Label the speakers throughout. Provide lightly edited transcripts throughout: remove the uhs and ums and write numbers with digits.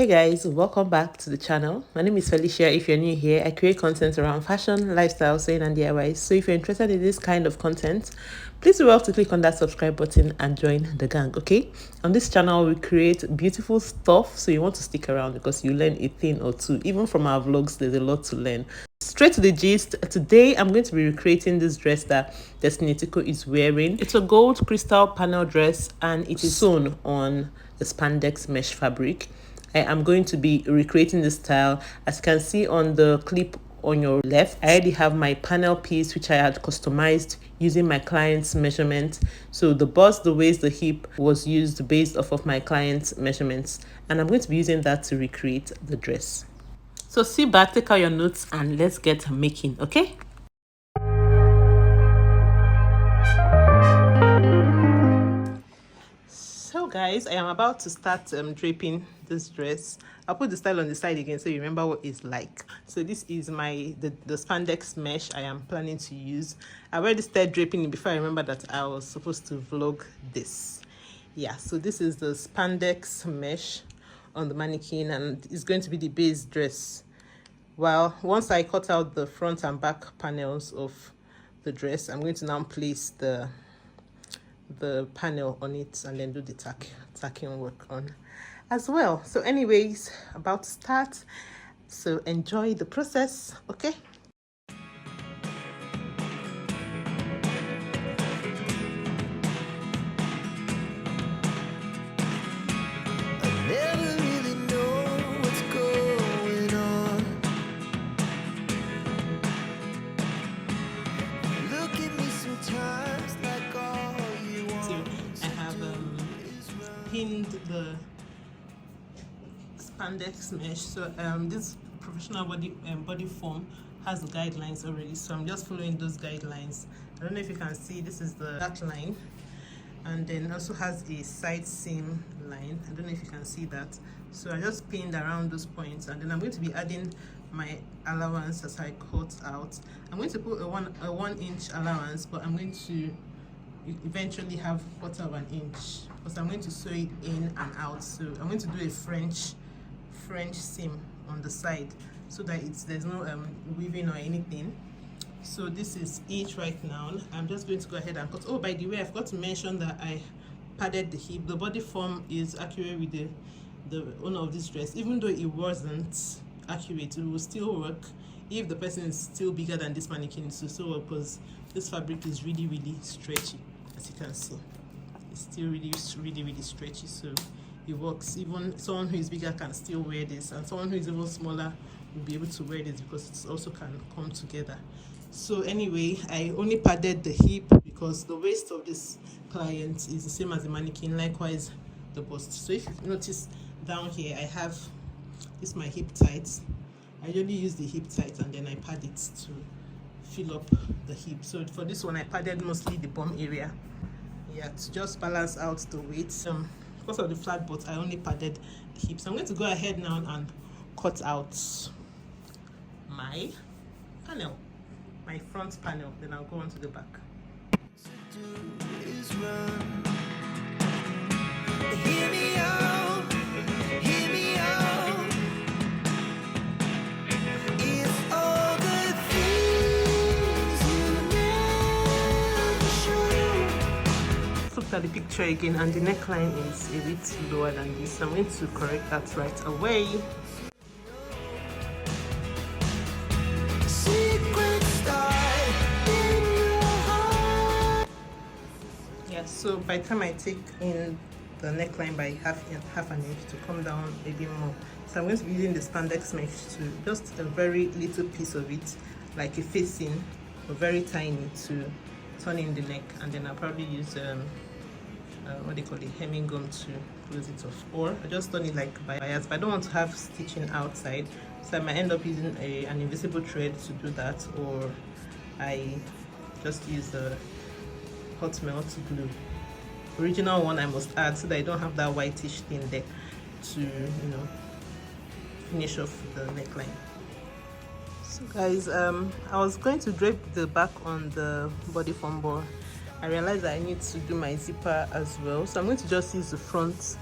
Speaker 1: Hey guys, welcome back to the channel. My name is Felicia. If you're new here, I create content around fashion, lifestyle, sewing and DIYs. So if you're interested in this kind of content, please do well to click on that subscribe button and join the gang, okay? On this channel, we create beautiful stuff, so you want to stick around because you learn a thing or two. Even from our vlogs, there's a lot to learn. Straight to the gist, today I'm going to be recreating this dress that Destiny Tiko is wearing. It's a gold crystal panel dress and it is sewn on the spandex mesh fabric. I am going to be recreating this style. As you can see on the clip on your left, I already have my panel piece which I had customized using my client's measurement. So the bust, the waist, the hip was used based off of my client's measurements, and I'm going to be using that to recreate the dress. So sit back, take out your notes, and let's get making, okay? So guys, I am about to start draping this dress. I'll put the style on the side again so you remember what it's like. So this is the spandex mesh I am planning to use. I already started draping it before I remember that I was supposed to vlog this. Yeah, so this is the spandex mesh on the mannequin and it's going to be the base dress. Well, once I cut out the front and back panels of the dress, I'm going to now place the panel on it and then do the tacking work on as well. So anyways, about to start, so enjoy the process, okay? Pinned the spandex mesh. So this professional body form has the guidelines already, so I'm just following those guidelines. I don't know if you can see, this is that line, and then also has a side seam line. I don't know if you can see that. So I just pinned around those points, and then I'm going to be adding my allowance as I cut out. I'm going to put a 1 inch allowance, but I'm going to eventually have 1/4 inch because I'm going to sew it in and out. So I'm going to do a French seam on the side so that there's no weaving or anything. So this is it right now. I'm just going to go ahead and cut. Oh, by the way, I forgot to mention that I padded the hip. The body form is accurate with the owner of this dress. Even though it wasn't accurate, it will still work if the person is still bigger than this mannequin to sew up, because this fabric is really stretchy. As you can see, it's still really stretchy, so it works. Even someone who is bigger can still wear this, and someone who is even smaller will be able to wear this because it also can come together. So anyway, I only padded the hip because the waist of this client is the same as the mannequin, likewise the bust. So if you notice down here, I have this my hip tights. I usually use the hip tight and then I pad it to fill up the hip. So for this one, I padded mostly the bum area, yeah, to just balance out the weight. Because of the flat butt, I only padded the hips. I'm going to go ahead now and cut out my panel, my front panel, then I'll go on to the back. Hear me out, hear me out. It's all the things you never show. Look at the picture again, and the neckline is a bit lower than this. So I'm going to correct that right away. So by the time I take in the neckline by half an inch to come down a bit more, so I'm going to be using the spandex mesh to just a very little piece of it, like a facing, but very tiny, to turn in the neck, and then I'll probably use what they call the hemming gum to close it off, or I just turn it like bias. But I don't want to have stitching outside, so I might end up using an invisible thread to do that, or I just use the hot melt glue. Original one I must add so that I don't have that whitish thing there to, finish off the neckline. So guys, I was going to drape the back on the body form, but I realized that I need to do my zipper as well, so I'm going to just use the front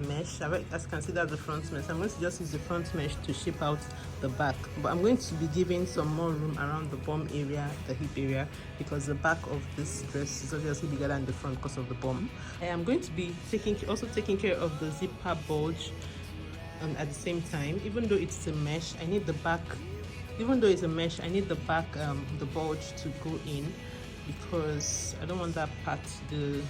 Speaker 1: mesh. As you can see, that's the front mesh. I'm going to just use the front mesh to shape out the back, but I'm going to be giving some more room around the bum area, the hip area, because the back of this dress is obviously bigger than the front because of the bum. I am going to be also taking care of the zipper bulge at the same time. Even though it's a mesh, I need the back, the bulge to go in, because I don't want that part, the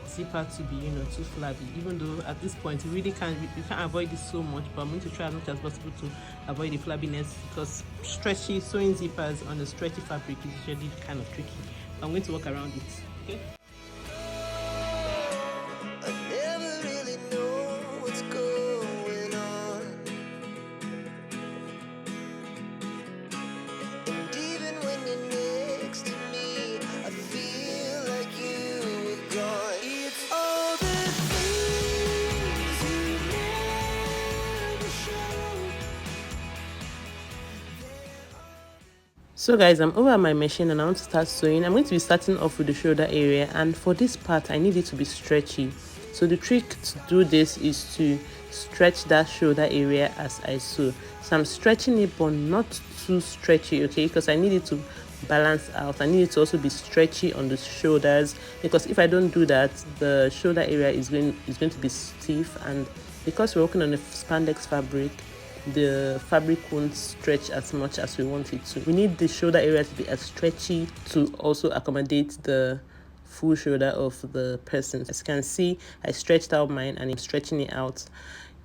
Speaker 1: zipper, to be too flabby. Even though at this point you can't avoid this so much, but I'm going to try as much as possible to avoid the flabbiness, because sewing zippers on a stretchy fabric is usually kind of tricky. I'm going to work around it. Okay. So guys, I'm over my machine and I want to start sewing. I'm going to be starting off with the shoulder area, and for this part I need it to be stretchy. So the trick to do this is to stretch that shoulder area as I sew. So I'm stretching it, but not too stretchy, okay, because I need it to balance out. I need it to also be stretchy on the shoulders, because if I don't do that, the shoulder area is going to be stiff, and because we're working on a spandex fabric, the fabric won't stretch as much as we want it to. We need the shoulder area to be as stretchy to also accommodate the full shoulder of the person. As you can see, I stretched out mine and I'm stretching it out.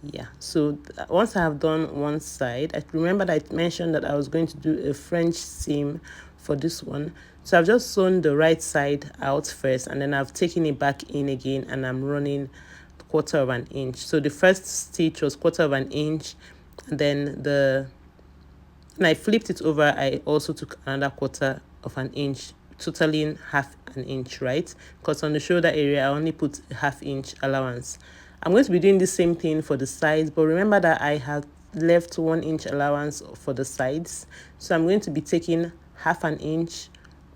Speaker 1: Yeah, so once I have done one side, I remember that I mentioned that I was going to do a French seam for this one. So I've just sewn the right side out first, and then I've taken it back in again, and I'm running 1/4 of an inch. So the first stitch was 1/4 of an inch, and then when I flipped it over, I also took another 1/4 of an inch, totaling 1/2 an inch, right? Because on the shoulder area I only put a 1/2 inch allowance. I'm going to be doing the same thing for the sides, but remember that I have left 1 inch allowance for the sides, so I'm going to be taking 1/2 an inch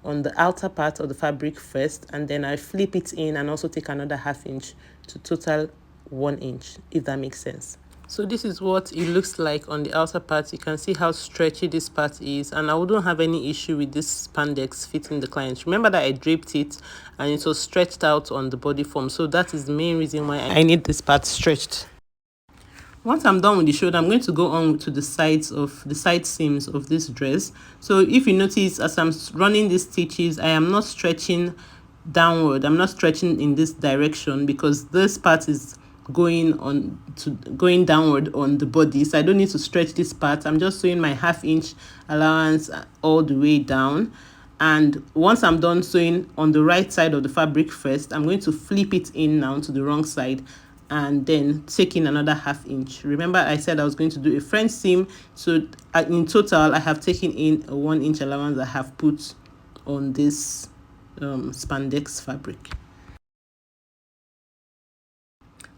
Speaker 1: on the outer part of the fabric first, and then I flip it in and also take another 1/2 inch to total 1 inch, if that makes sense. So this is what it looks like on the outer part. You can see how stretchy this part is, and I wouldn't have any issue with this spandex fitting the client. Remember that I draped it and it was stretched out on the body form, so that is the main reason why I need this part stretched. Once I'm done with the shoulder, I'm going to go on to the side seams of this dress. So if you notice, as I'm running these stitches, I am not stretching downward. I'm not stretching in this direction, because this part is going downward on the body, so I don't need to stretch this part. I'm just sewing my 1/2 inch allowance all the way down, and once I'm done sewing on the right side of the fabric first, I'm going to flip it in now to the wrong side and then take in another 1/2 inch. Remember I said I was going to do a French seam, so in total I have taken in a 1 inch allowance I have put on this spandex fabric.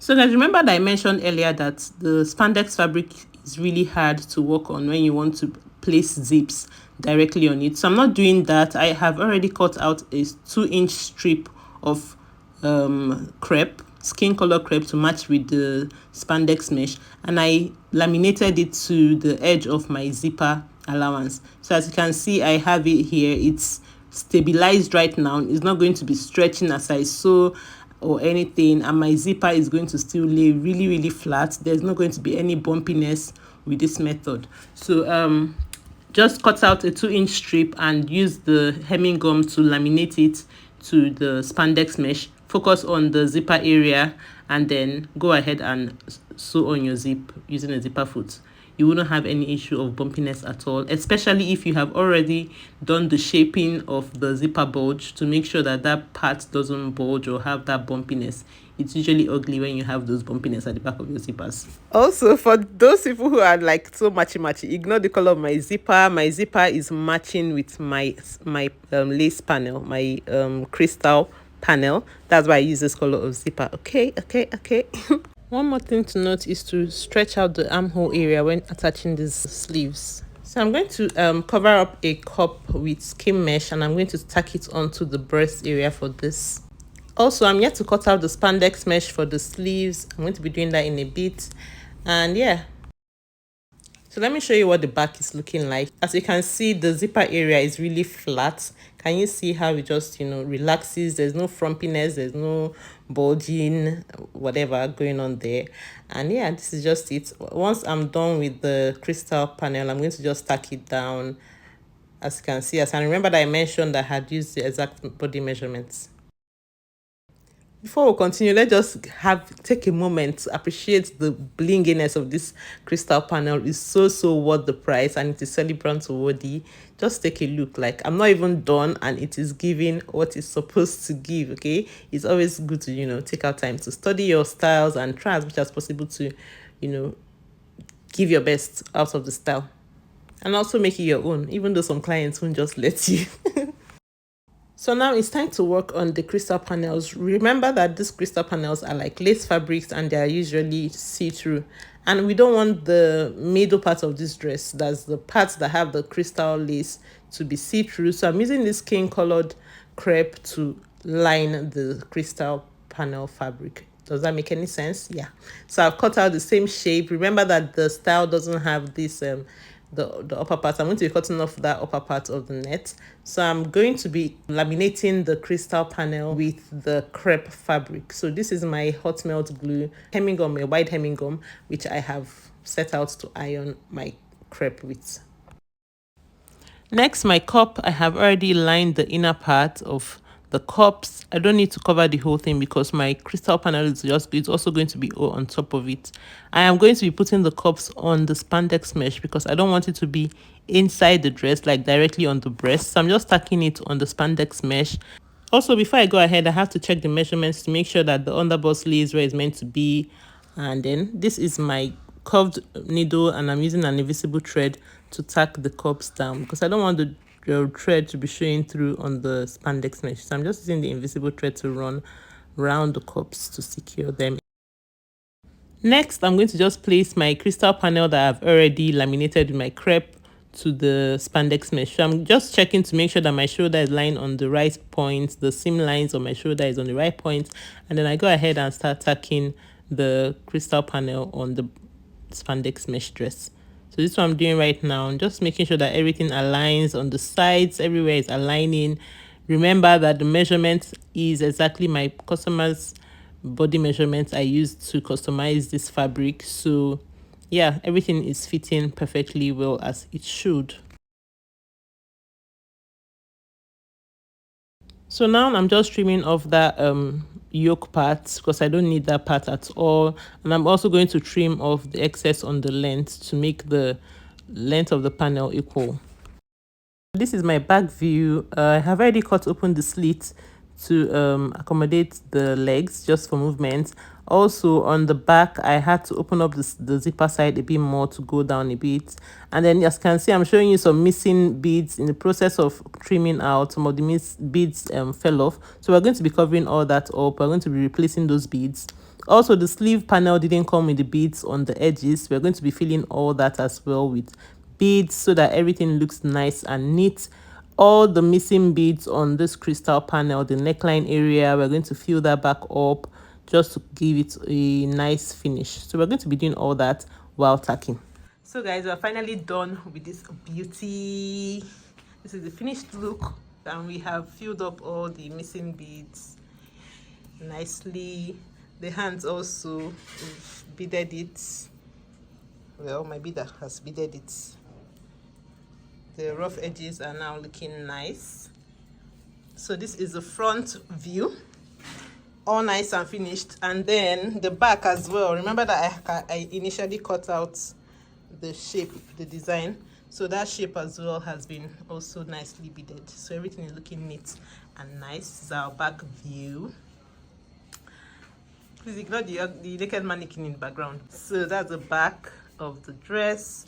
Speaker 1: So guys, remember that I mentioned earlier that the spandex fabric is really hard to work on when you want to place zips directly on it. So I'm not doing that. I have already cut out a 2-inch strip of crepe, skin color crepe, to match with the spandex mesh, and I laminated it to the edge of my zipper allowance. So as you can see, I have it here. It's stabilized right now. It's not going to be stretching as I sew or anything, and my zipper is going to still lay really flat. There's not going to be any bumpiness with this method. So just cut out a 2-inch strip and use the hemming gum to laminate it to the spandex mesh. Focus on the zipper area and then go ahead and sew on your zip using a zipper foot. You wouldn't have any issue of bumpiness at all, especially if you have already done the shaping of the zipper bulge to make sure that that part doesn't bulge or have that bumpiness. It's usually ugly when you have those bumpiness at the back of your zippers. Also, for those people who are like so matchy, ignore the color of my zipper. My zipper is matching with my lace panel, my crystal panel. That's why I use this color of zipper. Okay. One more thing to note is to stretch out the armhole area when attaching these sleeves. So I'm going to cover up a cup with skim mesh, and I'm going to tack it onto the breast area for this. Also, I'm yet to cut out the spandex mesh for the sleeves. I'm going to be doing that in a bit. And yeah, so let me show you what the back is looking like. As you can see, the zipper area is really flat. Can you see how it just, relaxes? There's no frumpiness, there's no bulging, whatever going on there. And yeah, this is just it. Once I'm done with the crystal panel, I'm going to just tack it down. As you can see, as I remember that I mentioned that I had used the exact body measurements. Before we continue, let's just take a moment to appreciate the blinginess of this crystal panel. It's so worth the price, and it is celebrant worthy. Just take a look. Like, I'm not even done, and it is giving what it's supposed to give. Okay, it's always good to take out time to study your styles and try as much as possible to give your best out of the style, and also make it your own, even though some clients won't just let you. So now it's time to work on the crystal panels. Remember that these crystal panels are like lace fabrics and they are usually see-through. And we don't want the middle part of this dress, that's the parts that have the crystal lace, to be see-through. So I'm using this skin-colored crepe to line the crystal panel fabric. Does that make any sense? Yeah. So I've cut out the same shape. Remember that the style doesn't have this the upper part. I'm going to be cutting off that upper part of the net. So I'm going to be laminating the crystal panel with the crepe fabric. So this is my hot melt glue hemming gum, a white hemming gum, which I have set out to iron my crepe with. Next, my cup, I have already lined the inner part of the cups. I don't need to cover the whole thing because my crystal panel is it's also going to be on top of it. I am going to be putting the cups on the spandex mesh because I don't want it to be inside the dress, like directly on the breast. So I'm just tacking it on the spandex mesh. Also, before I go ahead, I have to check the measurements to make sure that the underbust lays where it's meant to be. And then this is my curved needle, and I'm using an invisible thread to tack the cups down because I don't want the thread to be showing through on the spandex mesh. So I'm just using the invisible thread to run around the cups to secure them. Next, I'm going to just place my crystal panel that I've already laminated with my crepe to the spandex mesh. So I'm just checking to make sure that my shoulder is lying on the right point, the seam lines on my shoulder is on the right point, and then I go ahead and start tacking the crystal panel on the spandex mesh dress. So this is what I'm doing right now. I'm just making sure that everything aligns on the sides, everywhere is aligning. Remember that the measurement is exactly my customer's body measurements I used to customize this fabric. So yeah, everything is fitting perfectly well as it should. So now I'm just trimming off that yoke part because I don't need that part at all. And I'm also going to trim off the excess on the length to make the length of the panel equal. This is my back view. I have already cut open the slit to accommodate the legs just for movement. Also on the back, I had to open up the zipper side a bit more to go down a bit. And then as you can see, I'm showing you some missing beads. In the process of trimming out, some of the beads fell off. So we're going to be covering all that up. We're going to be replacing those beads. Also, the sleeve panel didn't come with the beads on the edges. We're going to be filling all that as well with beads so that everything looks nice and neat. All the missing beads on this crystal panel, the neckline area, we're going to fill that back up just to give it a nice finish. So we're going to be doing all that while tacking. So guys, we're finally done with this beauty. This is the finished look, and we have filled up all the missing beads nicely. The hands also, we've beaded it. Well, my beader has beaded it. The rough edges are now looking nice. So this is the front view, all nice and finished. And then the back as well. Remember that I initially cut out the shape, the design. So that shape as well has been also nicely beaded. So everything is looking neat and nice. This is our back view. Please ignore the naked mannequin in the background. So that's the back of the dress.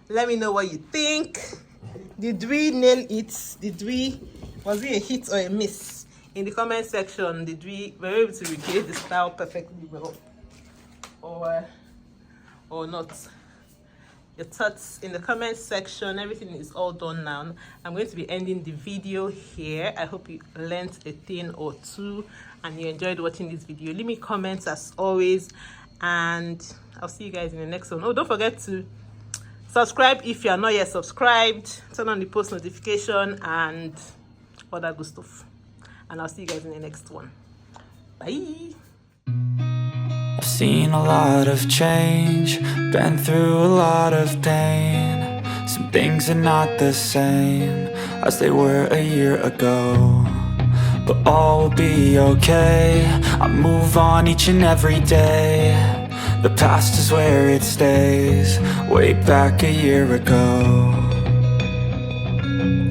Speaker 1: Let me know what you think. Did we nail it? Was it a hit or a miss? In the comment section, were we able to recreate the style perfectly well or not? your thoughts in the comment section. Everything is all done now. I'm going to be ending the video here. I hope you learned a thing or two and you enjoyed watching this video. Leave me comments as always, and I'll see you guys in the next one. Oh, don't forget to subscribe if you are not yet subscribed. Turn on the post notification and all that good stuff. And I'll see you guys in the next one. Bye.
Speaker 2: I've seen a lot of change, been through a lot of pain. Some things are not the same as they were a year ago, but all will be okay. I move on each and every day. The past is where it stays, way back a year ago.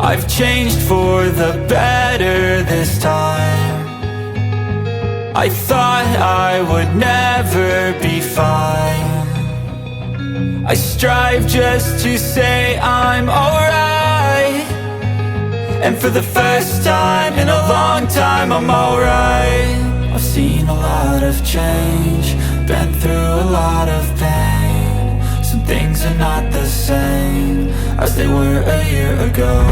Speaker 2: I've changed for the better this time. I thought I would never be fine. I strive just to say I'm alright, and for the first time in a long time I'm alright. I've seen a lot of change, been through a lot of pain. Some things are not the same as they were a year ago,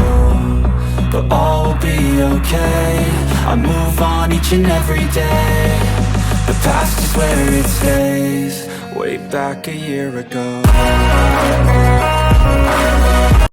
Speaker 2: but all will be okay. I move on each and every day. The past is where it stays, way back a year ago.